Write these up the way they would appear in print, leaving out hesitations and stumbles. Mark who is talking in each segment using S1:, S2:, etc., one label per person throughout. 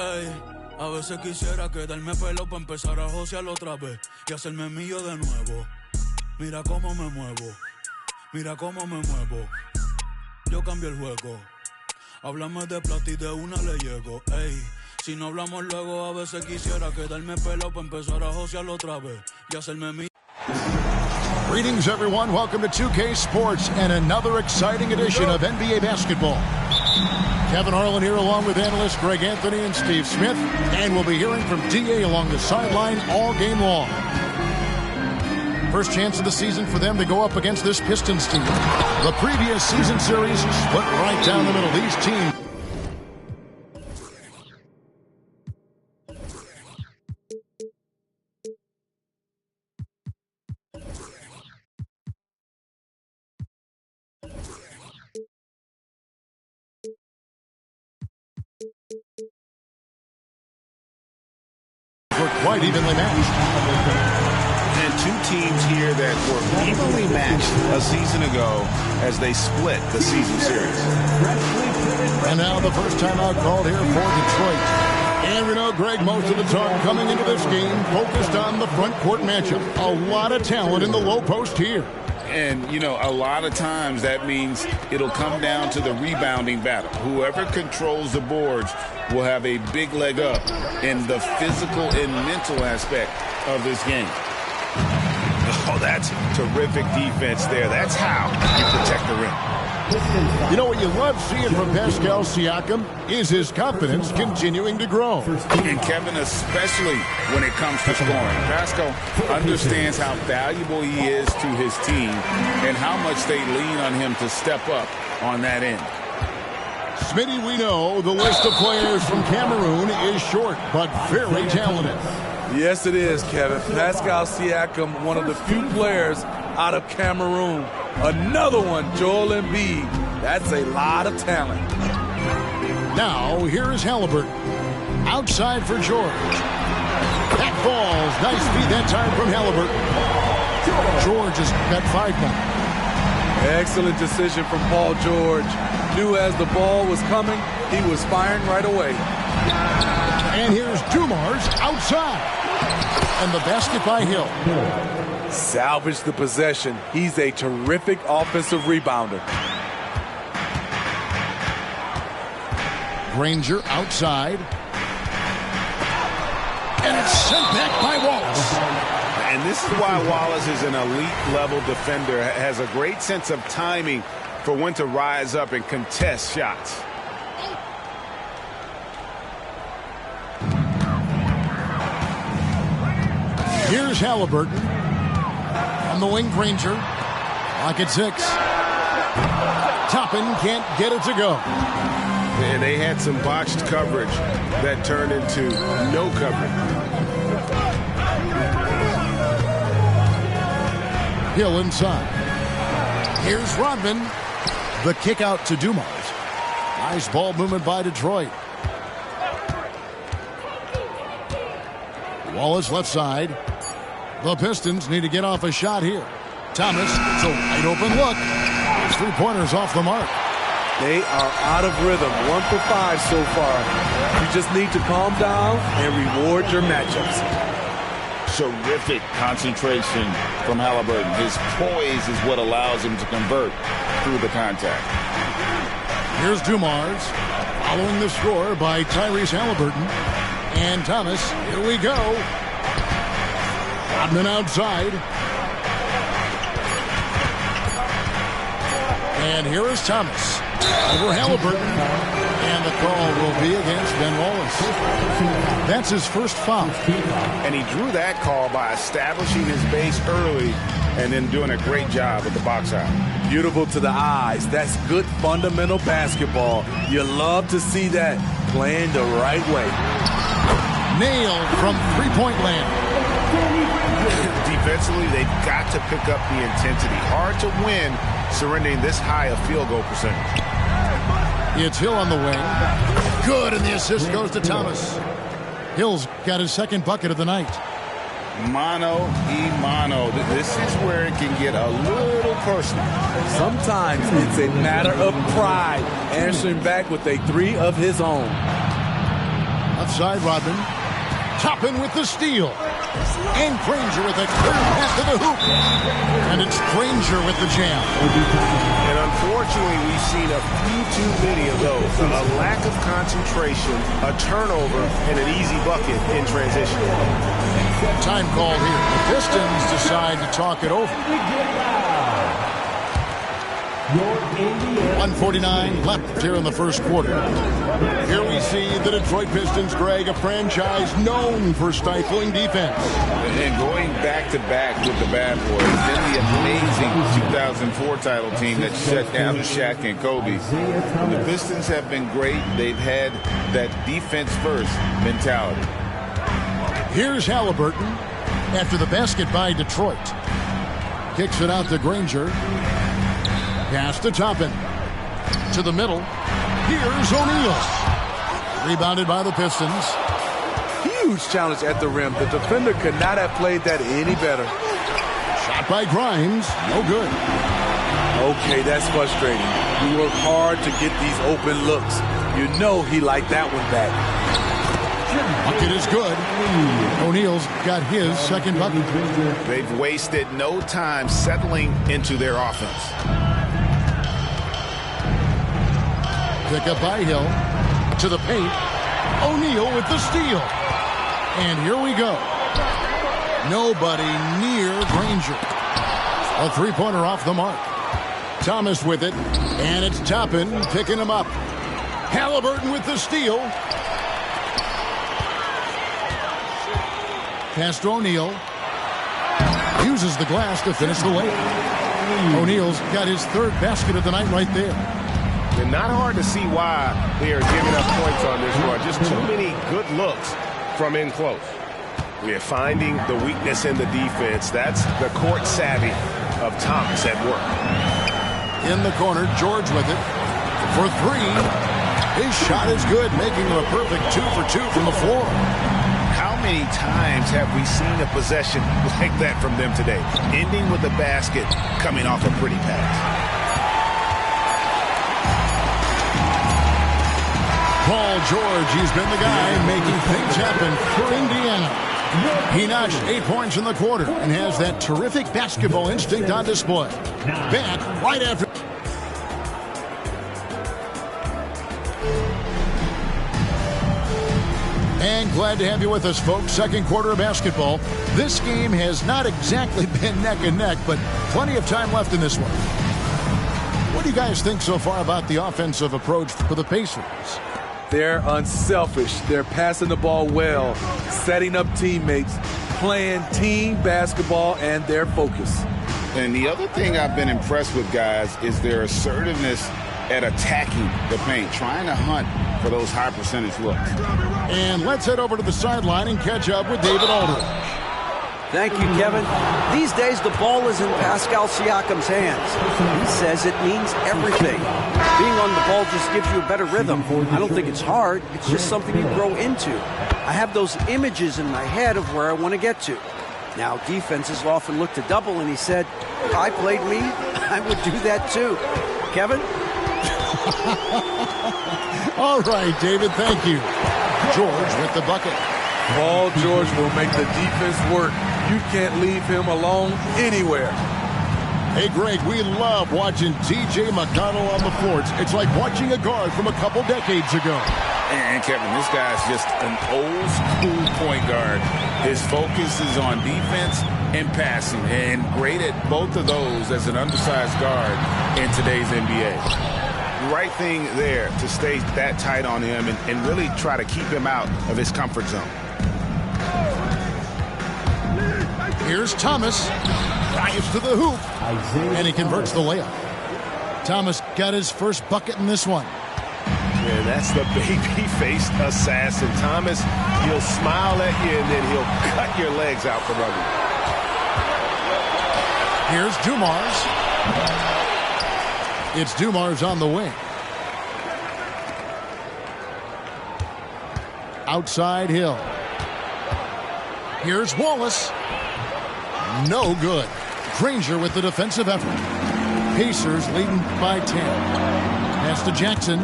S1: Ey, a veces quisiera quedarme pelo para empezar a josear otra vez y hacerme mío de nuevo. Mira cómo me muevo, mira cómo me muevo. Yo cambio el juego. Háblame de plata y de una le llego. Ey, si no hablamos luego, a veces quisiera quedarme pelo para empezar a josear otra vez y hacerme mío.
S2: Greetings, everyone. Welcome to 2K Sports and another exciting edition of NBA basketball. Kevin Harlan here along with analysts Greg Anthony and Steve Smith. And we'll be hearing from DA along the sideline all game long. First chance of the season for them to go up against this Pistons team. The previous season series split right down the middle. These teams. Were quite evenly matched.
S3: And two teams here that were evenly matched a season ago as they split the season series.
S2: And now the first timeout called here for Detroit. And we know, Greg, most of the talk coming into this game focused on the front court matchup. A lot of talent in the low post here.
S3: And, you know, a lot of times that means it'll come down to the rebounding battle. Whoever controls the boards will have a big leg up in the physical and mental aspect of this game. Oh, that's terrific defense there. That's how you protect the rim.
S2: You know what you love seeing from Pascal Siakam is his confidence continuing to grow.
S3: And Kevin, especially when it comes to scoring. Pascal understands how valuable he is to his team and how much they lean on him to step up on that end.
S2: Smitty, we know the list of players from Cameroon is short, but very talented.
S4: Yes, it is, Kevin. Pascal Siakam, one of the few players out of Cameroon. Another one, Joel Embiid. That's a lot of talent.
S2: Now, here is Halliburton. Outside for George. That falls. Nice feed that time from Halliburton. George has got 5 now.
S4: Excellent decision from Paul George. Knew as the ball was coming, he was firing right away.
S2: And here's Dumars outside. And the basket by Hill.
S4: Salvaged the possession. He's a terrific offensive rebounder.
S2: Granger outside. And it's sent back by Wallace.
S3: And this is why Wallace is an elite-level defender. Has a great sense of timing for when to rise up and contest shots.
S2: Here's Halliburton. On the wing, Granger. Lock at 6. Toppin can't get it to go.
S3: And they had some botched coverage that turned into no coverage.
S2: Hill inside. Here's Rodman. The kick out to Dumars. Nice ball movement by Detroit. Wallace left side. The Pistons need to get off a shot here. Thomas, it's a wide open look. 3-pointers off the mark.
S4: They are out of rhythm. 1 for 5 so far. You just need to calm down and reward your matchups.
S5: Terrific concentration from Halliburton. His poise is what allows him to convert through the contact.
S2: Here's Dumars. Following the score by Tyrese Halliburton. And Thomas, here we go. Rodman outside. And here is Thomas. Over Halliburton. And the call will be against Ben Wallace. That's his first foul.
S3: And he drew that call by establishing his base early and then doing a great job at the box out.
S4: Beautiful to the eyes. That's good fundamental basketball. You love to see that playing the right way.
S2: Nailed from three-point land.
S3: Defensively, they've got to pick up the intensity. Hard to win surrendering this high a field goal percentage.
S2: It's Hill on the wing. Good, and the assist goes to Thomas. Hill's got his second bucket of the night.
S3: Mano. This is where it can get a little personal.
S4: Sometimes it's a matter of pride, answering back with a 3 of his own.
S2: A left side, Rodman. Toppin with the steal. And Granger with a clear pass to the hoop. And it's Granger with the jam.
S6: And unfortunately, we've seen a few too many of those. A lack of concentration, a turnover, and an easy bucket in transition.
S2: Time called here. The Pistons decide to talk it over. 1:49 left here in the first quarter. Here we see the Detroit Pistons, Greg, a franchise known for stifling defense.
S3: And going back-to-back with the Bad Boys, then the amazing 2004 title team that shut down Shaq and Kobe. The Pistons have been great. They've had that defense-first mentality.
S2: Here's Halliburton after the basket by Detroit. Kicks it out to Granger. Pass to Toppin. To the middle. Here's O'Neal. Rebounded by the Pistons.
S4: Huge challenge at the rim. The defender could not have played that any better.
S2: Shot by Grimes. No good.
S4: Okay, that's frustrating. You work hard to get these open looks. You know he liked that one back.
S2: Bucket is good. O'Neal's got his second bucket.
S3: They've wasted no time settling into their offense.
S2: Pick up by Hill. To the paint. O'Neal with the steal. And here we go. Nobody near Granger. A three-pointer off the mark. Thomas with it. And it's Toppin picking him up. Halliburton with the steal. Pass to O'Neal. Uses the glass to finish the layup. O'Neal's got his third basket of the night right there.
S6: And not hard to see why they are giving up points on this run. Just too many good looks from in close. We are finding the weakness in the defense. That's the court savvy of Thomas at work.
S2: In the corner, George with it. For three. His shot is good, making him a perfect 2 for 2 from the floor.
S3: How many times have we seen a possession like that from them today? Ending with a basket, coming off a pretty pass.
S2: Paul George, he's been the guy making things happen for Indiana. He notched 8 points in the quarter and has that terrific basketball instinct on display. Back right after. And glad to have you with us, folks. Second quarter of basketball. This game has not exactly been neck and neck, but plenty of time left in this one. What do you guys think so far about the offensive approach for the Pacers?
S4: They're unselfish. They're passing the ball well, setting up teammates, playing team basketball, and their focus.
S3: And the other thing I've been impressed with, guys, is their assertiveness at attacking the paint, trying to hunt for those high percentage looks.
S2: And let's head over to the sideline and catch up with David Aldridge.
S7: Thank you, Kevin. These days, the ball is in Pascal Siakam's hands. He says it means everything. Being on the ball just gives you a better rhythm. I don't think it's hard. It's just something you grow into. I have those images in my head of where I want to get to. Now, defenses often look to double, and he said, if I played me, I would do that too. Kevin?
S2: All right, David, thank you. George with the bucket.
S4: Paul George will make the defense work. You can't leave him alone anywhere.
S2: Hey, Greg, we love watching T.J. McConnell on the floor. It's like watching a guard from a couple decades ago.
S3: And Kevin, this guy's just an old school point guard. His focus is on defense and passing, and great at both of those as an undersized guard in today's NBA.
S6: Right thing there to stay that tight on him and really try to keep him out of his comfort zone.
S2: Here's Thomas. Drives to the hoop. And he converts the layup. Thomas got his first bucket in this one.
S6: Yeah, that's the baby-faced assassin. Thomas, he'll smile at you, and then he'll cut your legs out from under you.
S2: Here's Dumars. It's Dumars on the wing. Outside Hill. Here's Wallace. No good. Granger with the defensive effort. Pacers leading by 10. Pass to Jackson.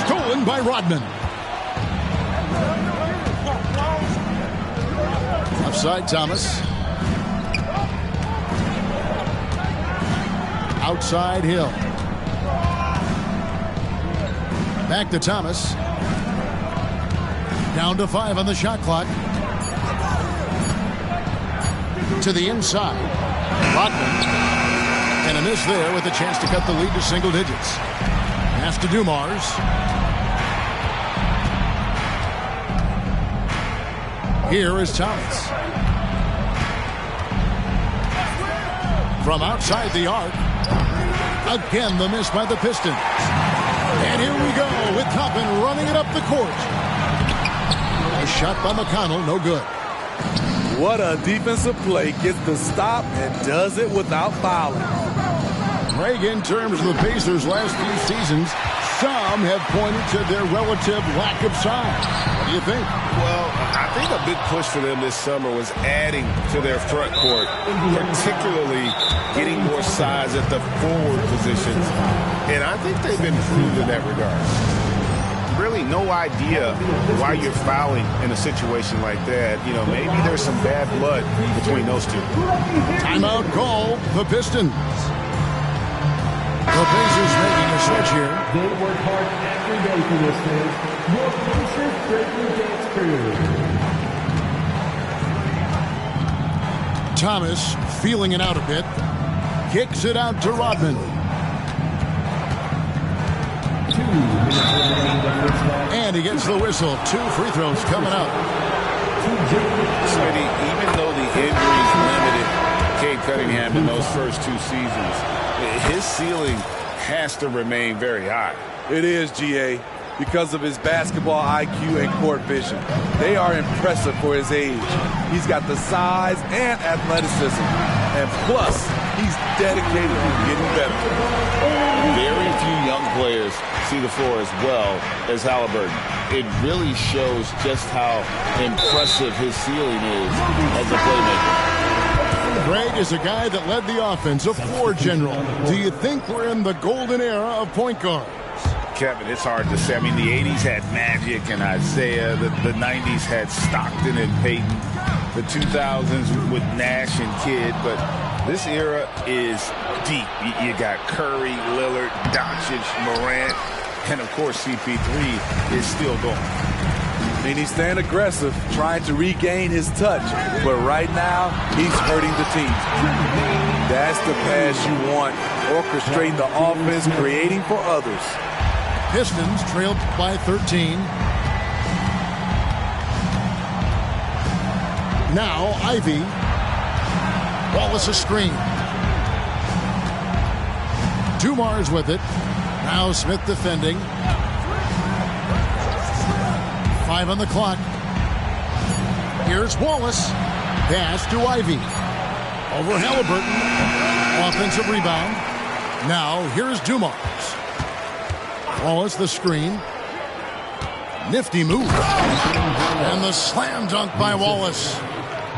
S2: Stolen by Rodman. side, Thomas. Outside, Hill. Back to Thomas. Down to 5 on the shot clock. To the inside. Rodman. And a miss there with a chance to cut the lead to single digits. Pass to Dumars. Here is Thomas. From outside the arc. Again, the miss by the Pistons. And here we go with Toppin running it up the court. A shot by McConnell, no good.
S4: What a defensive play. Gets the stop and does it without fouling.
S2: Greg, in terms of the Pacers' last few seasons, some have pointed to their relative lack of size. What do you think?
S6: Well, I think a big push for them this summer was adding to their front court, particularly getting more size at the forward positions. And I think they've improved in that regard.
S5: Really no idea why you're fouling in a situation like that. You know, maybe there's some bad blood between those two.
S2: Timeout call, the Pistons. The Pacers making a switch here.
S8: They work hard every day for this thing. Your Pacers breaking dance crew.
S2: Thomas feeling it out a bit. Kicks it out to Rodman.
S8: 2 minutes remaining in the first half.
S2: And he gets the whistle. 2 free throws coming up.
S3: Smitty, even though the injuries limited Cade Cunningham in those first 2 seasons, his ceiling has to remain very high.
S4: It is, GA, because of his basketball IQ and court vision. They are impressive for his age. He's got the size and athleticism. And plus, he's dedicated to getting better.
S3: Very few young players see the floor as well as Halliburton. It really shows just how impressive his ceiling is as a playmaker.
S2: Greg is a guy that led the offense, a floor general. Do you think we're in the golden era of point guards?
S3: Kevin, it's hard to say. I mean, the 80s had Magic and Isaiah. The 90s had Stockton and Peyton. The 2000s with Nash and Kidd. But this era is deep. You got Curry, Lillard, Doncic, Morant, and, of course, CP3 is still going.
S4: And he's staying aggressive, trying to regain his touch. But right now, he's hurting the team. That's the pass you want. Orchestrating the offense, creating for others.
S2: Pistons trailed by 13. Now Ivy. Wallace a screen. Dumars with it. Now Smith defending. 5 on the clock. Here's Wallace. Pass to Ivy. Over Halliburton. Offensive rebound. Now here's Dumars. Wallace the screen. Nifty move. And the slam dunk by Wallace.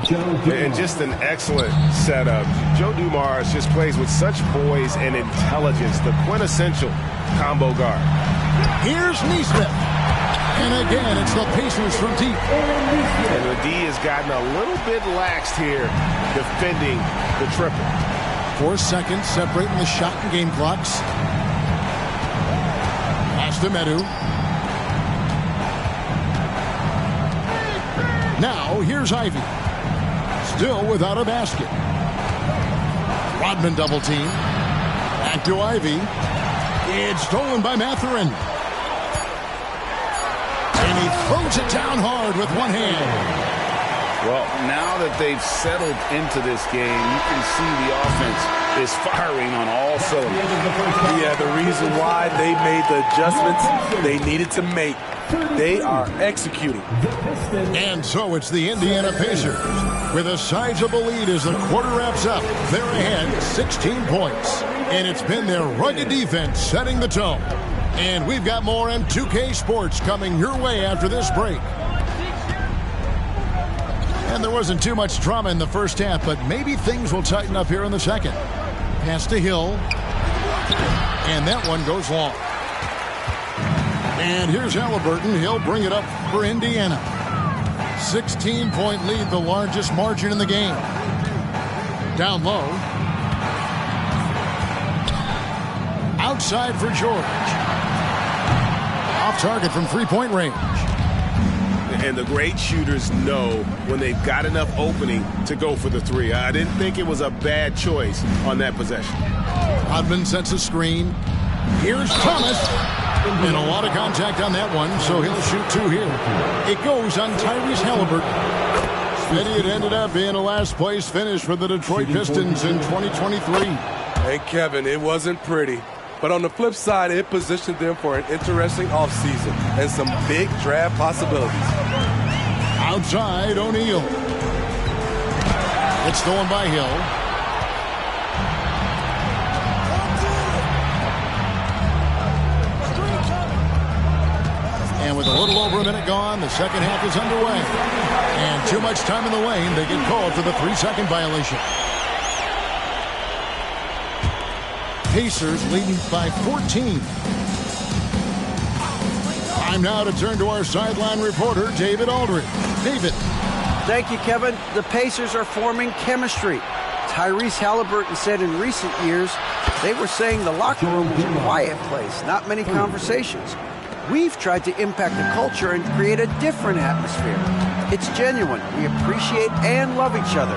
S6: And just an excellent setup. Joe Dumars just plays with such poise and intelligence. The quintessential combo guard.
S2: Here's Nesmith. And again, it's the Pacers from deep.
S6: And the D has gotten a little bit laxed here defending the triple.
S2: 4 seconds separating the shot and game clocks. Pass to Medu. Now, here's Ivy. Still without a basket. Rodman double team. Back to Ivy. It's stolen by Mathurin. And he throws it down hard with one hand.
S3: Well, now that they've settled into this game, you can see the offense is firing on all cylinders.
S4: Yeah, the reason why they made the adjustments they needed to make. They are executing.
S2: And so it's the Indiana Pacers with a sizable lead as the quarter wraps up. They're ahead 16 points. And it's been their rugged defense setting the tone. And we've got more on 2K Sports coming your way after this break. And there wasn't too much drama in the first half, but maybe things will tighten up here in the second. Pass to Hill. And that one goes long. And here's Halliburton. He'll bring it up for Indiana. 16-point lead, the largest margin in the game. Down low. Outside for George. Off target from three-point range.
S6: And the great shooters know when they've got enough opening to go for the three. I didn't think it was a bad choice on that possession.
S2: Hodman sets a screen. Here's Thomas. And a lot of contact on that one, so he'll shoot two here. It goes on Tyrese Halliburton. And it ended up being a last-place finish for the Detroit Pistons in 2023.
S4: Hey, Kevin, it wasn't pretty. But on the flip side, it positioned them for an interesting offseason and some big draft possibilities.
S2: Outside, O'Neal. It's stolen by Hill. And with a little over a minute gone, the second half is underway. And too much time in the lane, they get called for the 3-second violation. Pacers leading by 14. Time now to turn to our sideline reporter, David Aldridge. David.
S7: Thank you, Kevin. The Pacers are forming chemistry. Tyrese Halliburton said in recent years, they were saying the locker room was a quiet place, not many conversations. We've tried to impact the culture and create a different atmosphere. It's genuine. We appreciate and love each other.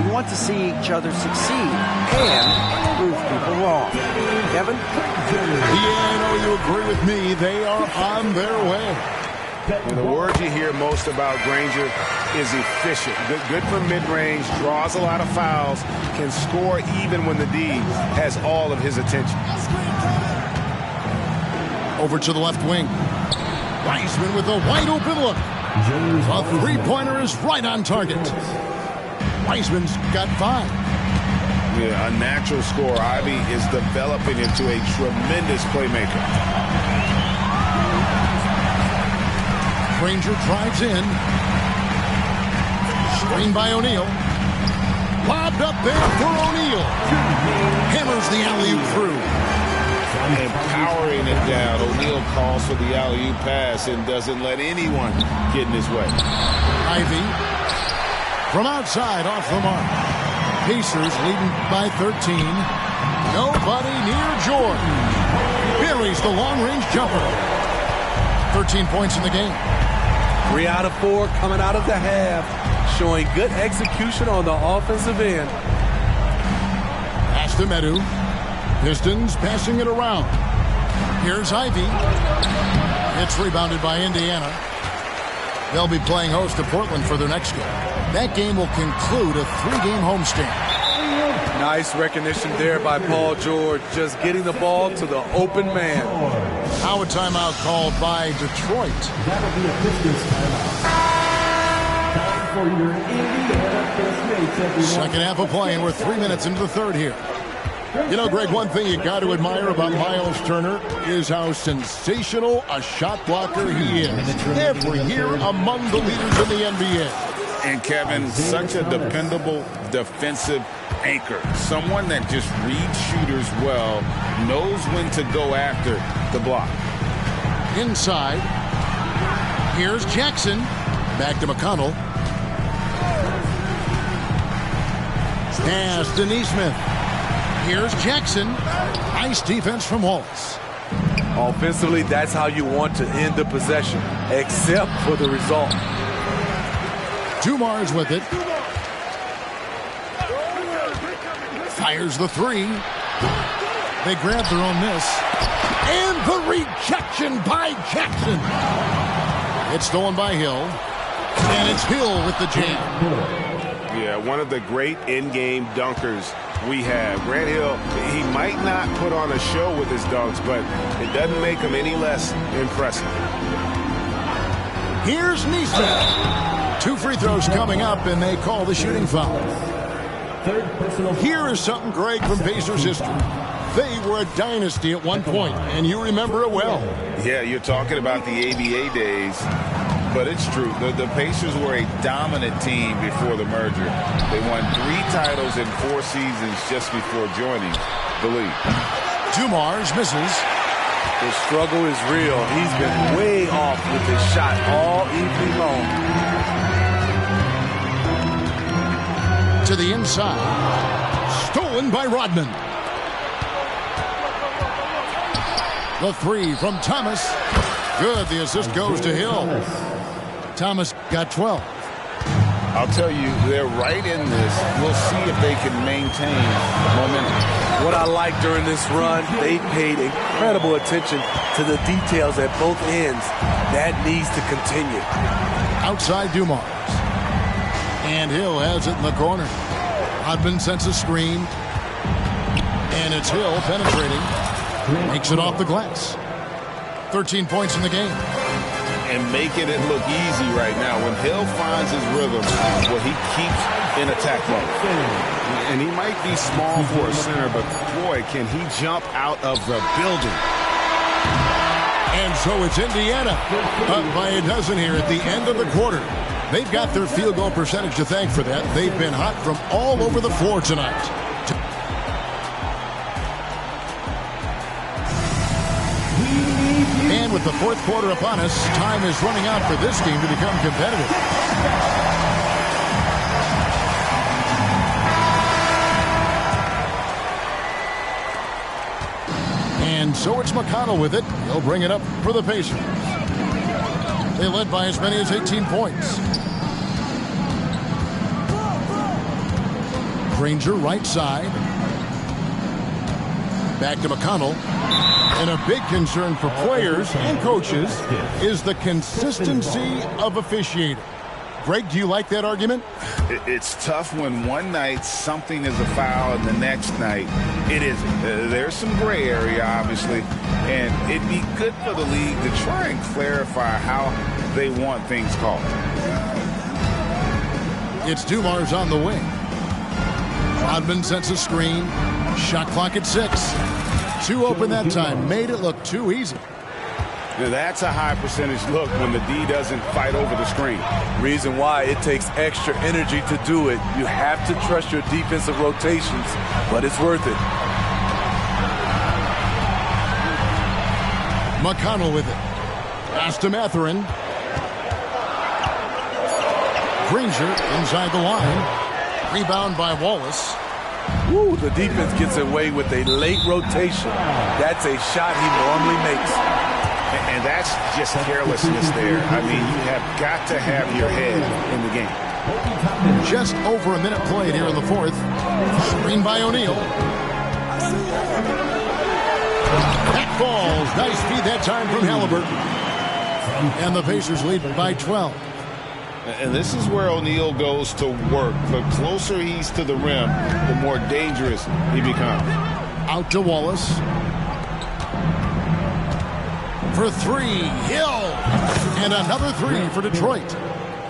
S7: We want to see each other succeed and prove people wrong. Kevin?
S2: Yeah, I know you agree with me. They are on their way.
S6: And the word you hear most about Granger is efficient. Good from mid-range, draws a lot of fouls, can score even when the D has all of his attention.
S2: Over to the left wing. Wiseman with a wide-open look. A three-pointer is right on target. Wiseman's got 5.
S3: Yeah, a natural scorer. Ivy is developing into a tremendous playmaker.
S2: Granger drives in. Screen by O'Neal. Lobbed up there for O'Neal. Hammers the alley-oop through.
S3: And powering it down. O'Neal calls for the alley-oop pass and doesn't let anyone get in his way.
S2: Ivy from outside off the mark. Pacers leading by 13. Nobody near George. Buries the long-range jumper. 13 points in the game.
S4: 3 out of 4 coming out of the half, showing good execution on the offensive end.
S2: Pass to Medu. Pistons passing it around. Here's Ivy. It's rebounded by Indiana. They'll be playing host to Portland for their next game. That game will conclude a 3-game homestand.
S4: Nice recognition there by Paul George, just getting the ball to the open man.
S2: Now a timeout called by Detroit.
S8: That'll be a Pistons timeout. Time for your Indiana Pistons, everyone.
S2: Second half of play, and we're 3 minutes into the third here. You know, Greg, one thing you got to admire about Miles Turner is how sensational a shot blocker he is. Every year among the leaders in the NBA.
S3: And Kevin, such a dependable defensive anchor. Someone that just reads shooters well, knows when to go after the block.
S2: Inside. Here's Jackson. Back to McConnell. Pass to Nesmith. Here's Jackson. Nice defense from Wallace.
S4: Offensively, that's how you want to end the possession, except for the result.
S2: Dumars with it. Fires the 3. They grab their own miss. And the rejection by Jackson. It's stolen by Hill. And it's Hill with the jam.
S6: Yeah, one of the great in-game dunkers we have. Grant Hill, he might not put on a show with his dunks, but it doesn't make him any less impressive.
S2: Here's Nesmith. 2 free throws coming up, and they call the shooting foul. Here is something, Greg, from Pacers history. They were a dynasty at one point, and you remember it well.
S3: Yeah, you're talking about the ABA days, but it's true. The Pacers were a dominant team before the merger. They won 3 titles in 4 seasons just before joining the league.
S2: Dumars misses.
S4: The struggle is real. He's been way off with his shot all evening long.
S2: To the inside. Stolen by Rodman. The three from Thomas. Good. The assist goes to Hill. Thomas got 12.
S3: I'll tell you, they're right in this. We'll see if they can maintain momentum.
S4: What I like during this run, they paid incredible attention to the details at both ends. That needs to continue.
S2: Outside Dumars. And Hill has it in the corner. Rodman sends a screen. And it's Hill penetrating. Makes it off the glass. 13 points in the game.
S3: And making it look easy right now. When Hill finds his rhythm, well, he keeps in attack mode.
S6: And he might be small for a center, but boy, can he jump out of the building.
S2: And so it's Indiana up by a dozen here at the end of the quarter. They've got their field goal percentage to thank for that. They've been hot from all over the floor tonight. And with the fourth quarter upon us, time is running out for this game to become competitive. And so it's McConnell with it. He'll bring it up for the Pacers. They led by as many as 18 points. Granger right side. Back to McConnell. And a big concern for players and coaches is the consistency of officiating. Greg, do you like that argument?
S3: It's tough when one night something is a foul and the next night it isn't. There's some gray area, obviously, and it'd be good for the league to try and clarify how they want things called.
S2: It's Dumars on the wing. Rodman sends a screen. Shot clock at 6. 2 open that time. Made it look too easy.
S3: Now that's a high percentage look when the D doesn't fight over the screen.
S4: Reason why it takes extra energy to do it. You have to trust your defensive rotations, but it's worth it.
S2: McConnell with it. Pass to Mathurin. Granger inside the line. Rebound by Wallace.
S4: Woo, the defense gets away with a late rotation. That's a shot he normally makes.
S3: And that's just carelessness there. I mean, you have got to have your head in the game.
S2: Just over a minute played here in the fourth. Screen by O'Neal. That falls. Nice feed that time from Halliburton. And the Pacers lead by 12.
S3: And this is where O'Neal goes to work. The closer he's to the rim, the more dangerous he becomes.
S2: Out to Wallace. For 3, Hill. And another 3 for Detroit.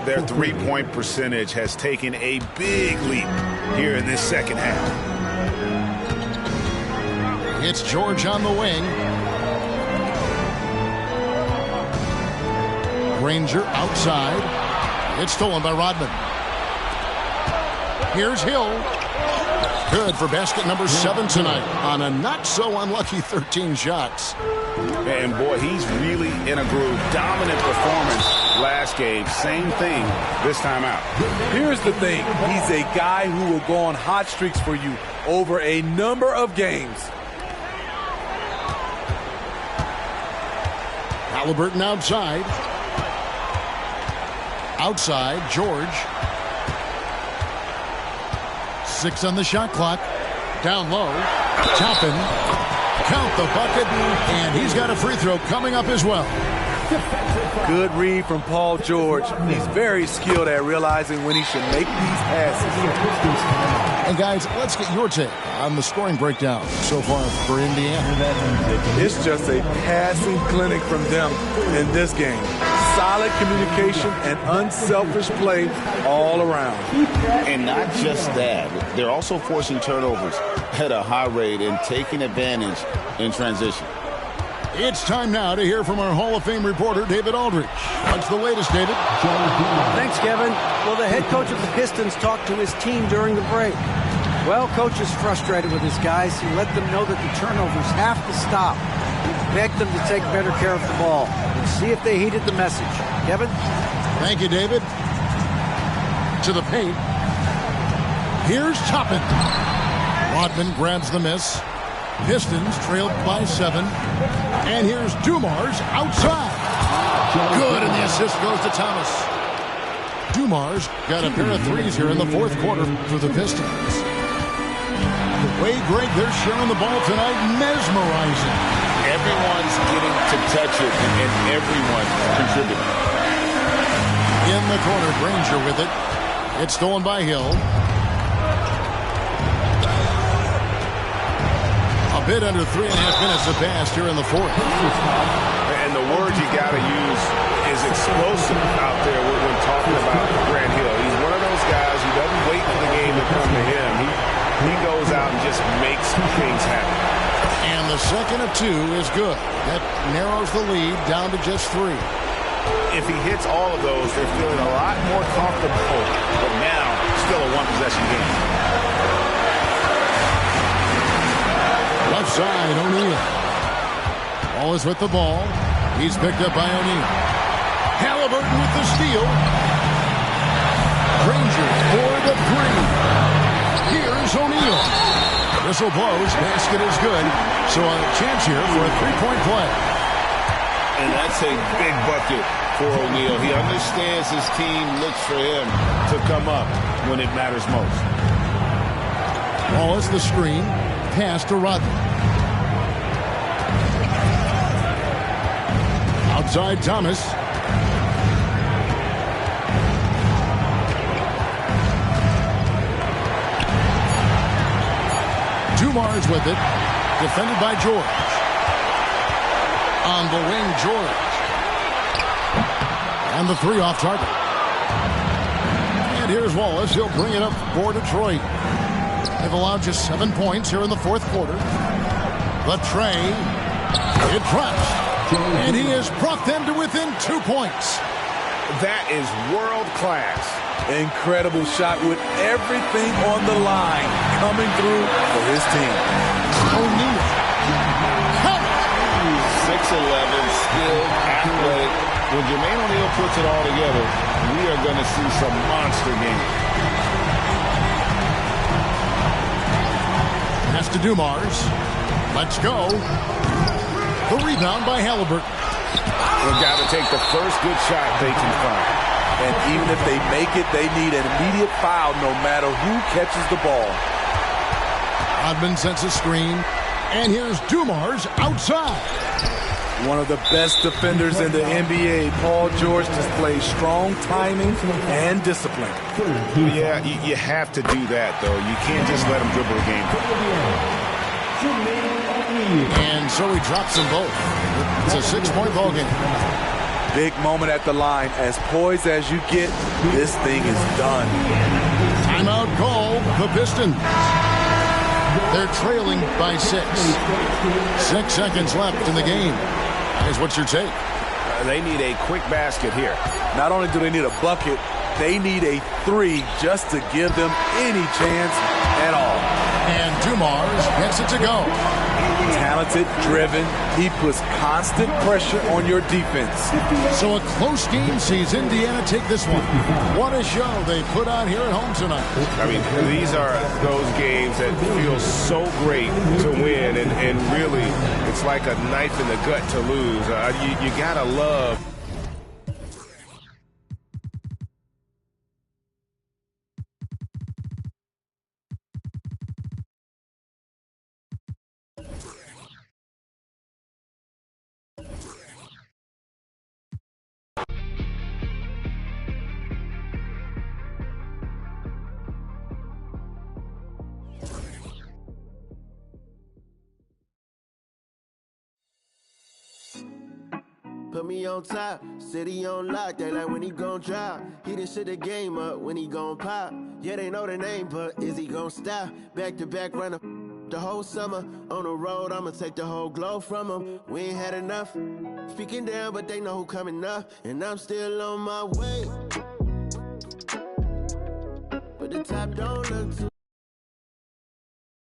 S3: Their three-point percentage has taken a big leap here in this second half.
S2: It's George on the wing. Granger outside. It's stolen by Rodman. Here's Hill. Good for basket number 7 tonight on a not-so-unlucky 13 shots.
S3: And, boy, he's really in a groove. Dominant performance last game. Same thing this time out.
S4: Here's the thing. He's a guy who will go on hot streaks for you over a number of games.
S2: Halliburton outside. Outside, George. 6 on the shot clock. Down low. Toppin. Count the bucket. And he's got a free throw coming up as well.
S4: Good read from Paul George. He's very skilled at realizing when he should make these passes.
S2: And guys, let's get your take on the scoring breakdown so far for Indiana.
S4: It's just a passing clinic from them in this game. Solid communication and unselfish play all around.
S3: And not just that, they're also forcing turnovers at a high rate and taking advantage in transition.
S2: It's time now to hear from our Hall of Fame reporter, David Aldridge. What's the latest, David?
S7: Thanks, Kevin. Well, the head coach of the Pistons talked to his team during the break. Well, coach is frustrated with his guys. He let them know that the turnovers have to stop. He begged them to take better care of the ball. Let's see if they heeded the message. Kevin?
S2: Thank you, David. To the paint. Here's Toppin. Rodman grabs the miss. Pistons trailed by 7. And here's Dumars outside. Good, and the assist goes to Thomas. Dumars got a pair of threes here in the fourth quarter for the Pistons. The way Greg, they're sharing the ball tonight, mesmerizing.
S5: Everyone's getting to touch it, and everyone contributing.
S2: In the corner, Granger with it. It's stolen by Hill. A bit under 3.5 minutes have passed here in the fourth.
S6: And the word you got to use is explosive out there when talking about Grant Hill. He's one of those guys who doesn't wait for the game to come to him. He goes out and just makes things happen.
S2: And the second of 2 is good. That narrows the lead down to just 3.
S6: If he hits all of those, they're feeling a lot more comfortable. But now, still a one-possession game.
S2: Left side, O'Neal. Ball is with the ball. He's picked up by O'Neal. Halliburton with the steal. Granger for the 3. Here's O'Neal. Whistle blows. Basket is good. So a chance here for a 3-point play.
S5: And that's a big bucket for O'Neal. He understands his team looks for him to come up when it matters most.
S2: Ball is the screen. Pass to Rodman. Outside Thomas. Dumars with it. Defended by George. On the wing, George. And the 3 off target. And here's Wallace. He'll bring it up for Detroit. They've allowed just 7 points here in the fourth quarter. The tray. It drops. And he has brought them to within 2 points.
S6: That is world class.
S4: Incredible shot with everything on the line coming through for his team.
S2: O'Neal.
S5: 6'11", skilled, athletic. When Jermaine O'Neal puts it all together, we are going to see some monster games.
S2: Pass to Dumars. Let's go. The rebound by Halliburton.
S6: They've got to take the first good shot they can find.
S4: And even if they make it, they need an immediate foul no matter who catches the ball.
S2: Rodman sends a screen. And here's Dumars outside.
S4: One of the best defenders in the NBA, Paul George, displays strong timing and discipline.
S6: Yeah, you have to do that, though. You can't just let him dribble the game.
S2: And so he drops them both. It's a 6-point ball game.
S4: Big moment at the line. As poised as you get, this thing is done.
S2: Timeout call, the Pistons. They're trailing by 6. 6 seconds left in the game. Guys, what's your take?
S6: They need a quick basket here.
S4: Not only do they need a bucket, they need a 3 just to give them any chance at all.
S2: And Dumars gets it to go.
S4: Talented, driven. He puts constant pressure on your defense.
S2: So a close game sees Indiana take this one. What a show they put on here at home tonight.
S6: I mean, these are those games that feel so great to win, and really, it's like a knife in the gut to lose. You gotta love.
S9: Put me on top, city on lock, they like when he gon' drop. He done shit the game up when he gon' pop. Yeah, they know the name, but is he gon' stop? Back to back runner the whole summer. On the road, I'ma take the whole glow from him. We ain't had enough. Speaking down, but they know who coming up. And I'm still on my way. But the top don't look too